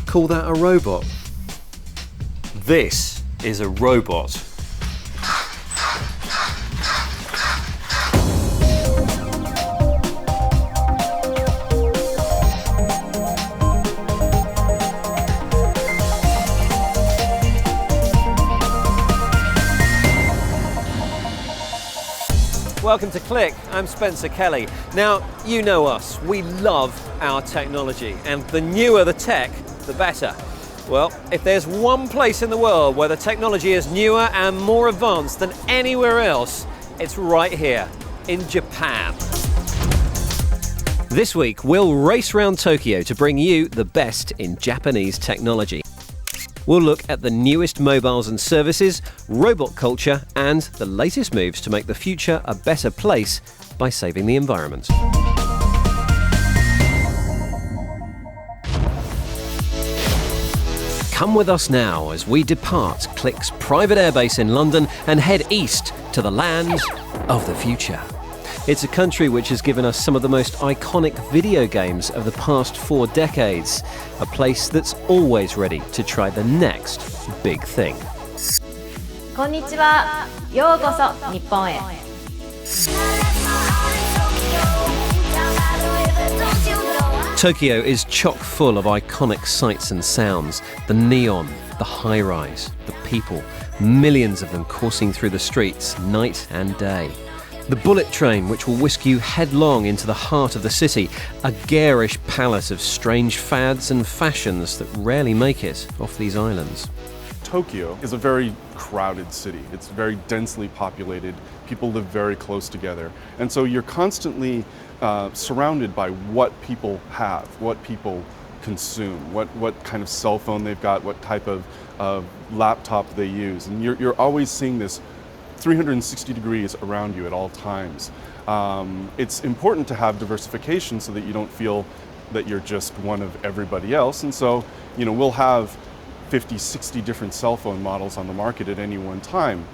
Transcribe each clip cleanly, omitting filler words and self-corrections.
call that a robot? This is a robot. Welcome to Click, I'm Spencer Kelly. Now, you know us, we love our technology, and the newer the tech, the better. Well, if there's one place in the world where the technology is newer and more advanced than anywhere else, it's right here, in Japan. This week, we'll race around Tokyo to bring you the best in Japanese technology. We'll look at the newest mobiles and services, robot culture, and the latest moves to make the future a better place by saving the environment. Come with us now as we depart Click's private airbase in London and head east to the land of the future. It's a country which has given us some of the most iconic video games of the past 4 decades. A place that's always ready to try the next big thing. こんにちは。ようこそ日本へ。Tokyo is chock full of iconic sights and sounds. The neon, the high-rise, the people, millions of them coursing through the streets night and day. The bullet train, which will whisk you headlong into the heart of the city, a garish palace of strange fads and fashions that rarely make it off these islands. Tokyo is a very crowded city. It's very densely populated. People live very close together. And so you're constantly surrounded by what people have, what people consume, what kind of cell phone they've got, what type of laptop they use. And you're always seeing this 360 degrees around you at all times. It's important to have diversification so that you don't feel that you're just one of everybody else. And so, we'll have 50, 60 different cell phone models on the market at any one time.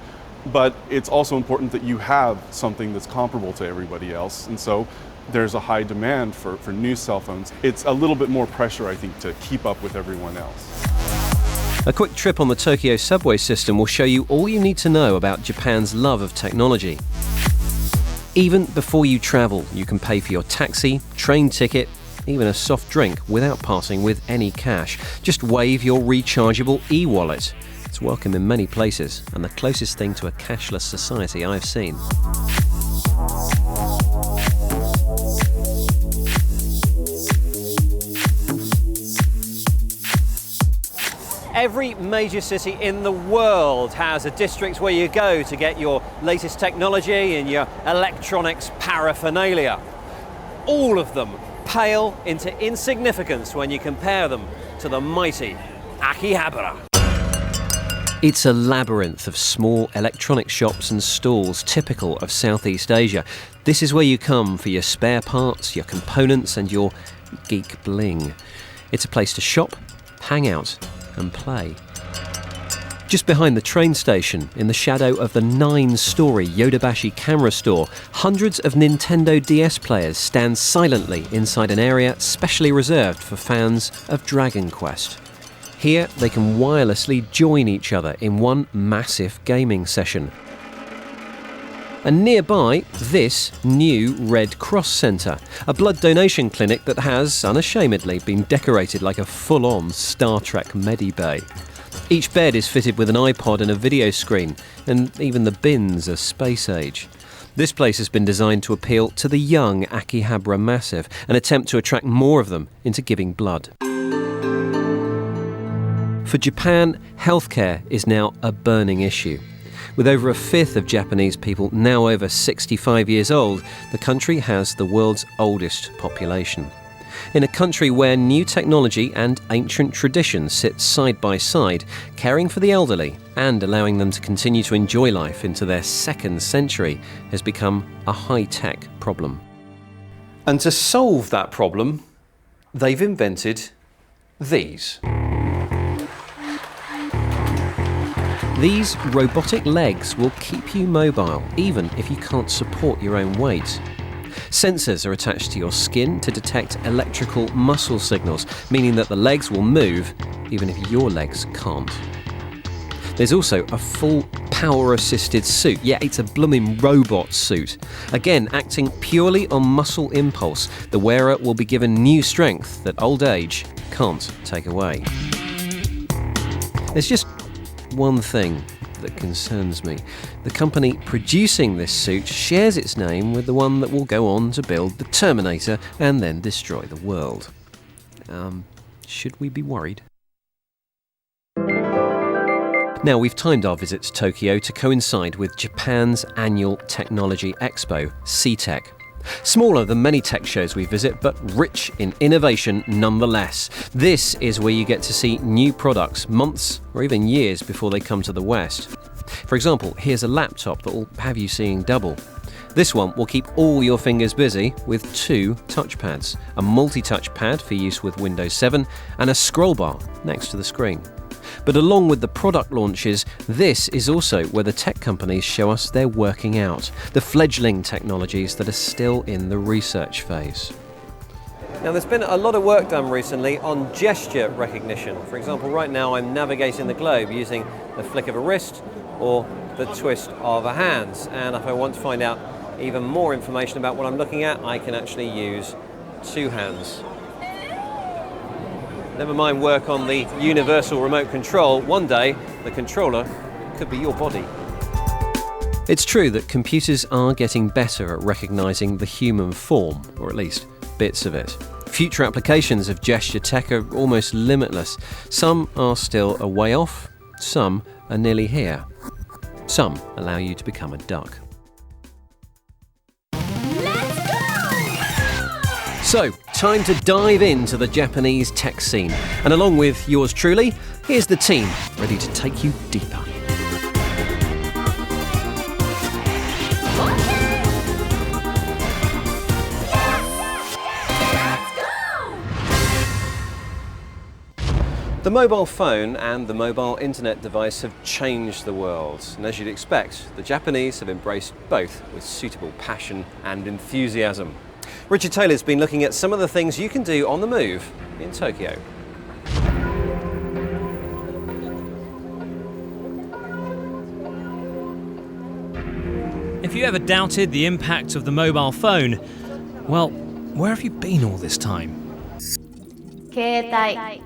But it's also important that you have something that's comparable to everybody else. And so there's a high demand for new cell phones. It's a little bit more pressure, I think, to keep up with everyone else. A quick trip on the Tokyo subway system will show you all you need to know about Japan's love of technology. Even before you travel, you can pay for your taxi, train ticket, even a soft drink without parting with any cash. Just wave your rechargeable e-wallet. It's welcome in many places and the closest thing to a cashless society I've seen. Every major city in the world has a district where you go to get your latest technology and your electronics paraphernalia. All of them pale into insignificance when you compare them to the mighty Akihabara. It's a labyrinth of small electronic shops and stalls typical of Southeast Asia. This is where you come for your spare parts, your components and your geek bling. It's a place to shop, hang out and play. Just behind the train station, in the shadow of the 9-story Yodobashi camera store, hundreds of Nintendo DS players stand silently inside an area specially reserved for fans of Dragon Quest. Here, they can wirelessly join each other in one massive gaming session. And nearby, this new Red Cross Centre, a blood donation clinic that has, unashamedly, been decorated like a full-on Star Trek medibay. Each bed is fitted with an iPod and a video screen, and even the bins are space age. This place has been designed to appeal to the young Akihabara massive, an attempt to attract more of them into giving blood. For Japan, healthcare is now a burning issue. With over a fifth of Japanese people now over 65 years old, the country has the world's oldest population. In a country where new technology and ancient traditions sit side by side, caring for the elderly and allowing them to continue to enjoy life into their 2nd century has become a high-tech problem. And to solve that problem, they've invented these. These robotic legs will keep you mobile, even if you can't support your own weight. Sensors are attached to your skin to detect electrical muscle signals, meaning that the legs will move even if your legs can't. There's also a full power-assisted suit. Yeah, it's a blooming robot suit. Again, acting purely on muscle impulse, the wearer will be given new strength that old age can't take away. There's just one thing that concerns me. The company producing this suit shares its name with the one that will go on to build the Terminator and then destroy the world. Should we be worried? Now, we've timed our visit to Tokyo to coincide with Japan's annual technology expo, CEATEC. Smaller than many tech shows we visit, but rich in innovation nonetheless. This is where you get to see new products months or even years before they come to the West. For example, here's a laptop that will have you seeing double. This one will keep all your fingers busy with 2 touchpads, a multi-touch pad for use with Windows 7 and a scroll bar next to the screen. But along with the product launches, this is also where the tech companies show us they're working out, the fledgling technologies that are still in the research phase. Now, there's been a lot of work done recently on gesture recognition. For example, right now I'm navigating the globe using the flick of a wrist or the twist of a hand. And if I want to find out even more information about what I'm looking at, I can actually use 2 hands. Never mind work on the universal remote control, one day the controller could be your body. It's true that computers are getting better at recognising the human form, or at least bits of it. Future applications of gesture tech are almost limitless. Some are still a way off, some are nearly here. Some allow you to become a duck. So, time to dive into the Japanese tech scene. And along with yours truly, here's the team ready to take you deeper. The mobile phone and the mobile internet device have changed the world. And as you'd expect, the Japanese have embraced both with suitable passion and enthusiasm. Richard Taylor's been looking at some of the things you can do on the move in Tokyo. If you ever doubted the impact of the mobile phone, well, where have you been all this time? 携帯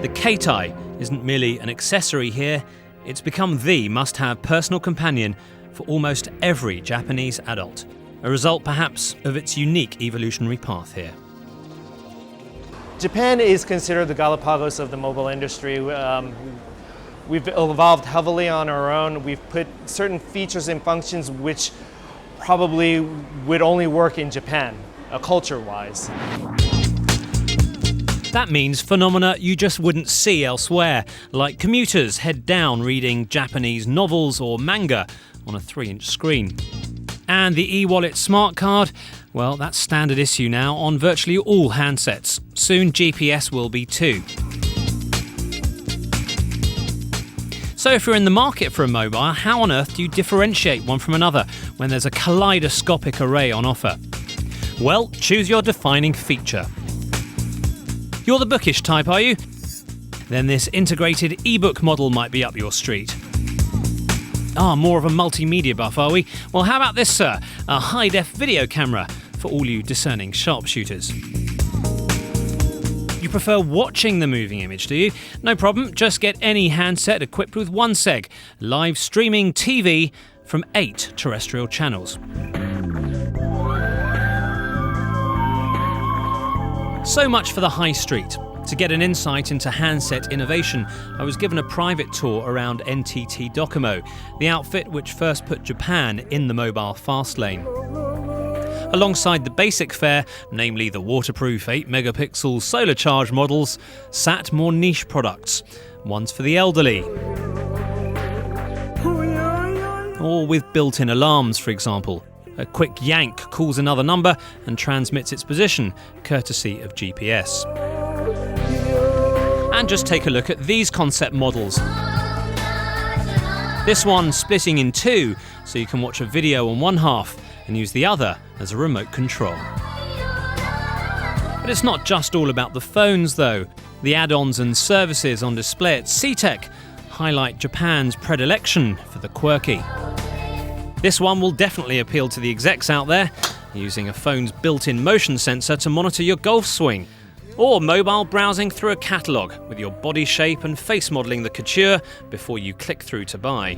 The Keitai isn't merely an accessory here, it's become the must-have personal companion for almost every Japanese adult. A result, perhaps, of its unique evolutionary path here. Japan is considered the Galapagos of the mobile industry. We've evolved heavily on our own. We've put certain features and functions which probably would only work in Japan, culture-wise. That means phenomena you just wouldn't see elsewhere, like commuters head down reading Japanese novels or manga on a 3-inch screen. And the e-wallet smart card, well, that's standard issue now on virtually all handsets. Soon GPS will be too. So if you're in the market for a mobile, how on earth do you differentiate one from another when there's a kaleidoscopic array on offer? Well, choose your defining feature. You're the bookish type, are you? Then this integrated e-book model might be up your street. More of a multimedia buff, are we? Well, how about this, sir? A high-def video camera for all you discerning sharpshooters. You prefer watching the moving image, do you? No problem, just get any handset equipped with 1seg, live streaming TV from 8 terrestrial channels. So much for the high street. To get an insight into handset innovation, I was given a private tour around Ntt Docomo, the outfit which first put Japan in the mobile fast lane. Alongside the basic fare, namely the waterproof 8-megapixel solar charge models, sat more niche products, ones for the elderly. Or with built-in alarms, for example. A quick yank calls another number and transmits its position, courtesy of GPS. And just take a look at these concept models. This one splitting in 2, so you can watch a video on one half and use the other as a remote control. But it's not just all about the phones though. The add-ons and services on display at CEATEC highlight Japan's predilection for the quirky. This one will definitely appeal to the execs out there, using a phone's built-in motion sensor to monitor your golf swing, or mobile browsing through a catalogue with your body shape and face modelling the couture before you click through to buy.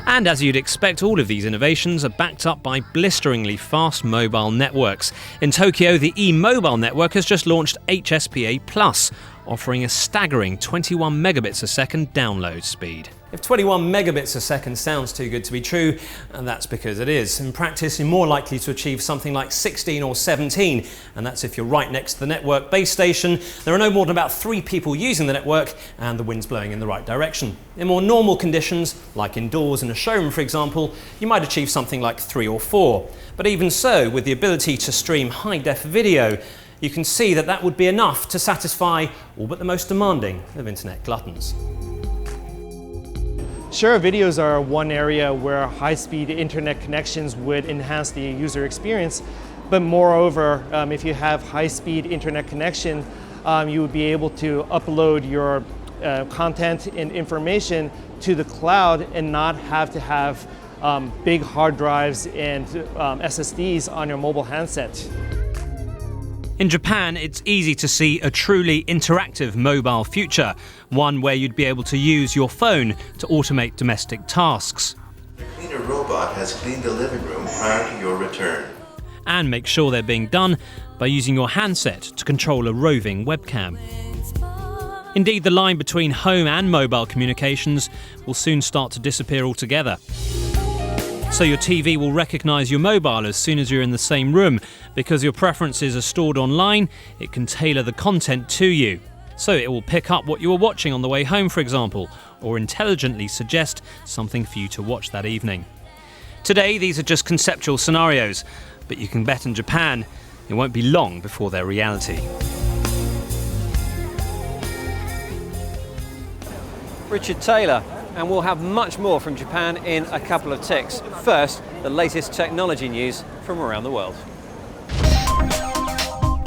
And as you'd expect, all of these innovations are backed up by blisteringly fast mobile networks. In Tokyo, the e-mobile network has just launched Hspa+, offering a staggering 21 megabits a second download speed. If 21 megabits a second sounds too good to be true, and that's because it is. In practice, you're more likely to achieve something like 16 or 17, and that's if you're right next to the network base station, there are no more than about 3 people using the network, and the wind's blowing in the right direction. In more normal conditions, like indoors in a showroom for example, you might achieve something like 3 or 4. But even so, with the ability to stream high-def video, you can see that that would be enough to satisfy all but the most demanding of internet gluttons. Sure, videos are one area where high-speed internet connections would enhance the user experience, but moreover, if you have high-speed internet connection, you would be able to upload your content and information to the cloud and not have to have big hard drives and SSDs on your mobile handset. In Japan, it's easy to see a truly interactive mobile future, one where you'd be able to use your phone to automate domestic tasks. The cleaner robot has cleaned the living room prior to your return. And make sure they're being done by using your handset to control a roving webcam. Indeed, the line between home and mobile communications will soon start to disappear altogether. So your TV will recognise your mobile as soon as you're in the same room. Because your preferences are stored online, it can tailor the content to you. So it will pick up what you were watching on the way home, for example, or intelligently suggest something for you to watch that evening. Today, these are just conceptual scenarios, but you can bet in Japan, it won't be long before they're reality. Richard Taylor, and we'll have much more from Japan in a couple of ticks. First, the latest technology news from around the world.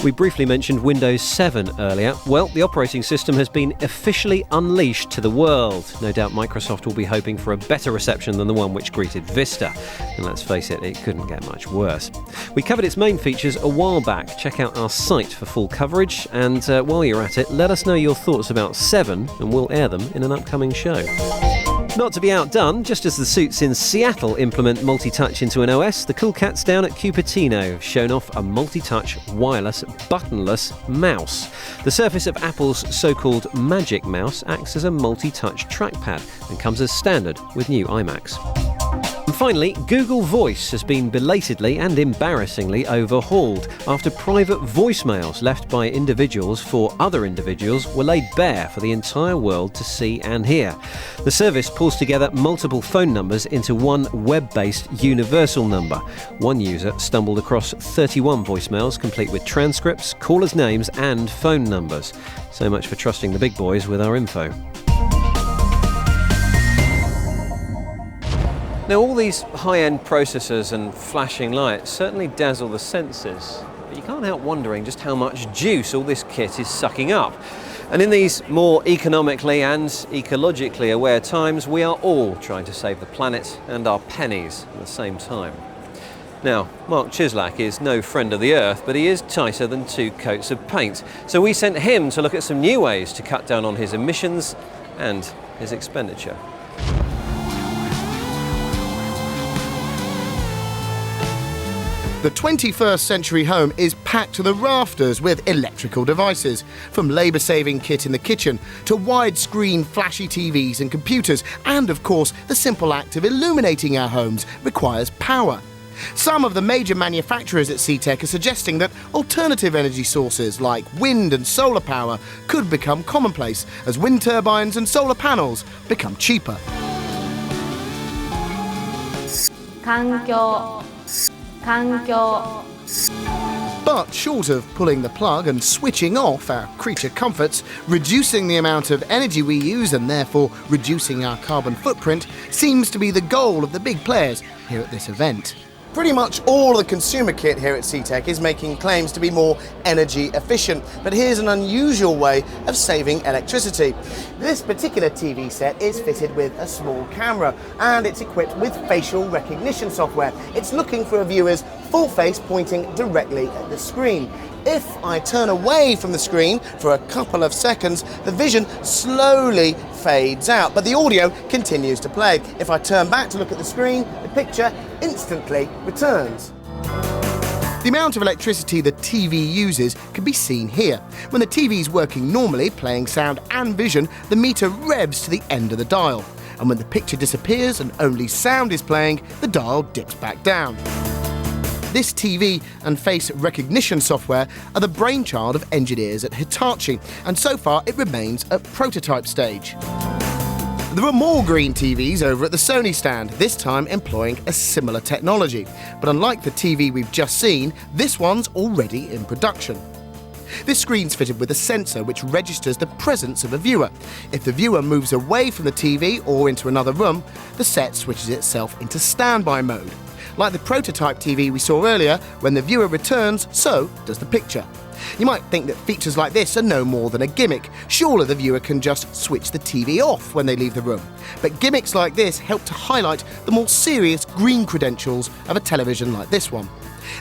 We briefly mentioned Windows 7 earlier. Well, the operating system has been officially unleashed to the world. No doubt Microsoft will be hoping for a better reception than the one which greeted Vista. And let's face it, it couldn't get much worse. We covered its main features a while back. Check out our site for full coverage. And while you're at it, let us know your thoughts about 7 and we'll air them in an upcoming show. Not to be outdone, just as the suits in Seattle implement multi-touch into an OS, the cool cats down at Cupertino have shown off a multi-touch, wireless, buttonless mouse. The surface of Apple's so-called Magic Mouse acts as a multi-touch trackpad and comes as standard with new iMacs. And finally, Google Voice has been belatedly and embarrassingly overhauled after private voicemails left by individuals for other individuals were laid bare for the entire world to see and hear. The service pulls together multiple phone numbers into one web-based universal number. One user stumbled across 31 voicemails complete with transcripts, callers' names and phone numbers. So much for trusting the big boys with our info. Now, all these high-end processors and flashing lights certainly dazzle the senses, but you can't help wondering just how much juice all this kit is sucking up. And in these more economically and ecologically aware times, we are all trying to save the planet and our pennies at the same time. Now, Mark Chislak is no friend of the earth, but he is tighter than 2 coats of paint. So we sent him to look at some new ways to cut down on his emissions and his expenditure. The 21st century home is packed to the rafters with electrical devices, from labour-saving kit in the kitchen to widescreen flashy TVs and computers, and of course the simple act of illuminating our homes requires power. Some of the major manufacturers at CEATEC are suggesting that alternative energy sources like wind and solar power could become commonplace as wind turbines and solar panels become cheaper. 環境 But But short of pulling the plug and switching off our creature comforts, reducing the amount of energy we use and therefore reducing our carbon footprint seems to be the goal of the big players here at this event. Pretty much all of the consumer kit here at CEATEC is making claims to be more energy efficient, but here's an unusual way of saving electricity. This particular TV set is fitted with a small camera and it's equipped with facial recognition software. It's looking for a viewer's full face pointing directly at the screen. If I turn away from the screen for a couple of seconds, the vision slowly fades out, but the audio continues to play. If I turn back to look at the screen, the picture instantly returns. The amount of electricity the TV uses can be seen here. When the TV is working normally, playing sound and vision, the meter revs to the end of the dial. And when the picture disappears and only sound is playing, the dial dips back down. This TV and face recognition software are the brainchild of engineers at Hitachi, and so far it remains at prototype stage. There are more green TVs over at the Sony stand, this time employing a similar technology. But unlike the TV we've just seen, this one's already in production. This screen's fitted with a sensor which registers the presence of a viewer. If the viewer moves away from the TV or into another room, the set switches itself into standby mode. Like the prototype TV we saw earlier, when the viewer returns, so does the picture. You might think that features like this are no more than a gimmick. Surely the viewer can just switch the TV off when they leave the room. But gimmicks like this help to highlight the more serious green credentials of a television like this one.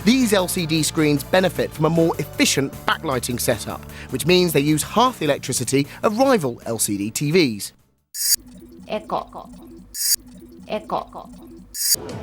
These LCD screens benefit from a more efficient backlighting setup, which means they use half the electricity of rival LCD TVs. Eco.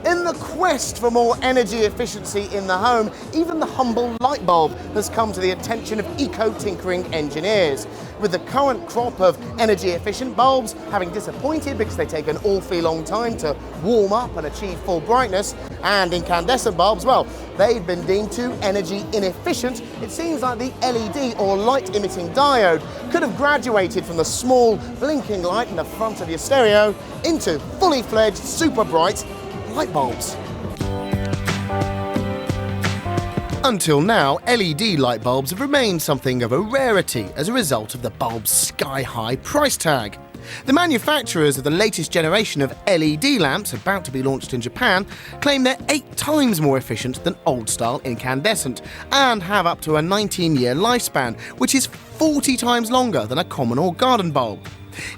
In the quest for more energy efficiency in the home, even the humble light bulb has come to the attention of eco-tinkering engineers. With the current crop of energy-efficient bulbs having disappointed because they take an awfully long time to warm up and achieve full brightness, and incandescent bulbs, well, they've been deemed too energy inefficient. It seems like the LED or light-emitting diode could have graduated from the small blinking light in the front of your stereo into fully-fledged, super bright light bulbs. Until now, LED light bulbs have remained something of a rarity as a result of the bulb's sky-high price tag. The manufacturers of the latest generation of LED lamps, about to be launched in Japan, claim they're 8 times more efficient than old-style incandescent and have up to a 19-year lifespan, which is 40 times longer than a common or garden bulb.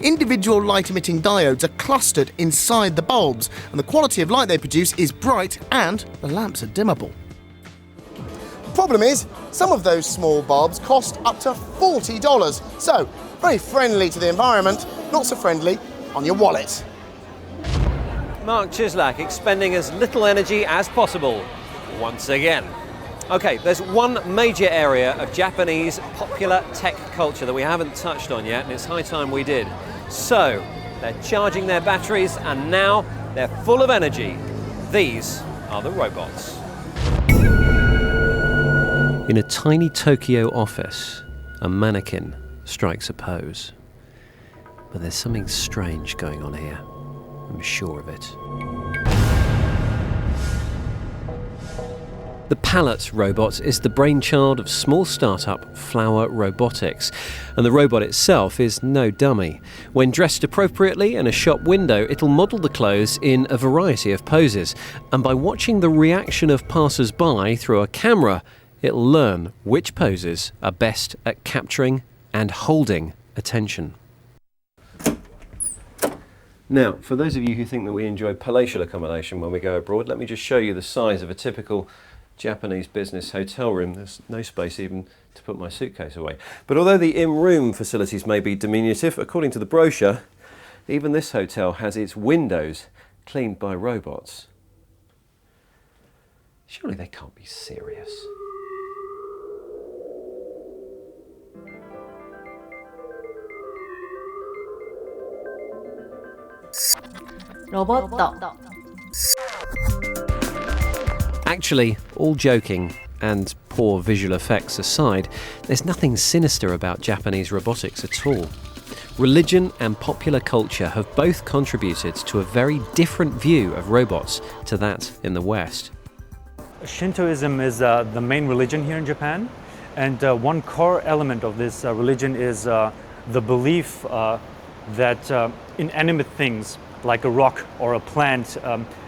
Individual light-emitting diodes are clustered inside the bulbs, and the quality of light they produce is bright and the lamps are dimmable. Problem is, some of those small bulbs cost up to $40, so very friendly to the environment, not so friendly on your wallet. Mark Chislak expending as little energy as possible, once again. Okay, there's one major area of Japanese popular tech culture that we haven't touched on yet, and it's high time we did. So, they're charging their batteries, and now they're full of energy. These are the robots. In a tiny Tokyo office, a mannequin strikes a pose. But there's something strange going on here. I'm sure of it. The Pallet robot is the brainchild of small startup Flower Robotics, and the robot itself is no dummy. When dressed appropriately in a shop window, it'll model the clothes in a variety of poses, and by watching the reaction of passers-by through a camera, it'll learn which poses are best at capturing and holding attention. Now, for those of you who think that we enjoy palatial accommodation when we go abroad, let me just show you the size of a typical Japanese business hotel room. There's no space even to put my suitcase away. But although the in-room facilities may be diminutive, according to the brochure, even this hotel has its windows cleaned by robots. Surely they can't be serious. Robot. Actually, all joking and poor visual effects aside, there's nothing sinister about Japanese robotics at all. Religion and popular culture have both contributed to a very different view of robots to that in the West. Shintoism is the main religion here in Japan, and one core element of this religion is the belief that inanimate things like a rock or a plant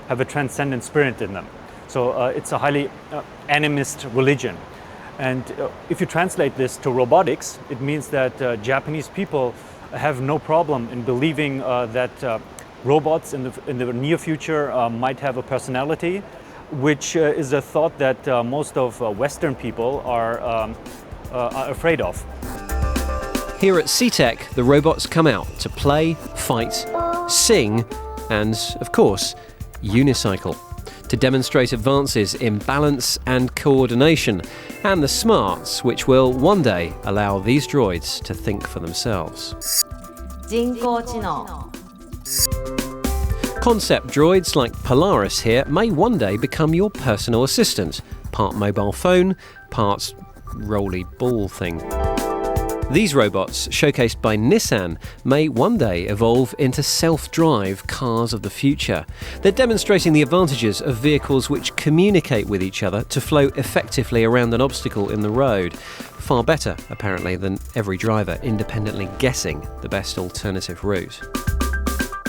have a transcendent spirit in them. So it's a highly animist religion. And if you translate this to robotics, it means that Japanese people have no problem in believing that robots in the near future might have a personality, which is a thought that most of Western people are afraid of. Here at CEATEC, the robots come out to play, fight, sing, and, of course, unicycle, to demonstrate advances in balance and coordination, and the smarts which will one day allow these droids to think for themselves. 人工知能 Concept droids like Polaris here may one day become your personal assistant, part mobile phone, part roly ball thing. These robots, showcased by Nissan, may one day evolve into self-drive cars of the future. They're demonstrating the advantages of vehicles which communicate with each other to flow effectively around an obstacle in the road. Far better, apparently, than every driver independently guessing the best alternative route.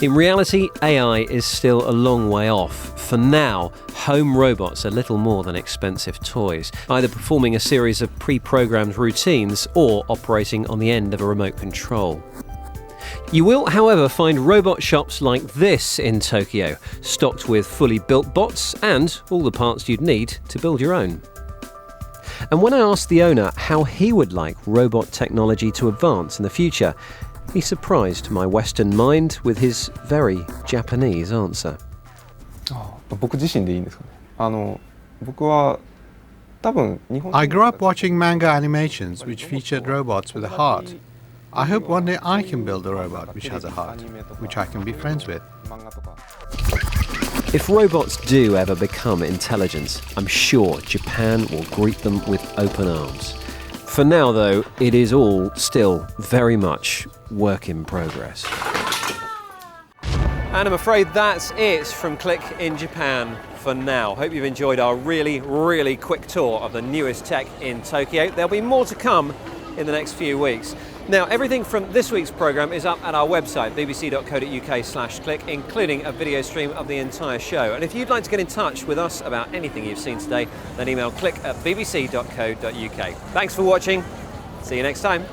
In reality, AI is still a long way off. For now, home robots are little more than expensive toys, either performing a series of pre-programmed routines or operating on the end of a remote control. You will, however, find robot shops like this in Tokyo, stocked with fully built bots and all the parts you'd need to build your own. And when I asked the owner how he would like robot technology to advance in the future, he surprised my Western mind with his very Japanese answer. 僕自身でいいんですかね。僕は多分日本 I grew up watching manga animations which featured robots with a heart. I hope one day I can build a robot which has a heart, which I can be friends with. If robots do ever become intelligent, I'm sure Japan will greet them with open arms. For now, though, it is all still very much work in progress. And I'm afraid that's it from Click in Japan for now. Hope you've enjoyed our really quick tour of the newest tech in Tokyo. There'll be more to come in the next few weeks. Now, everything from this week's programme is up at our website, bbc.co.uk/click, including a video stream of the entire show. And if you'd like to get in touch with us about anything you've seen today, then email click@bbc.co.uk. Thanks for watching. See you next time.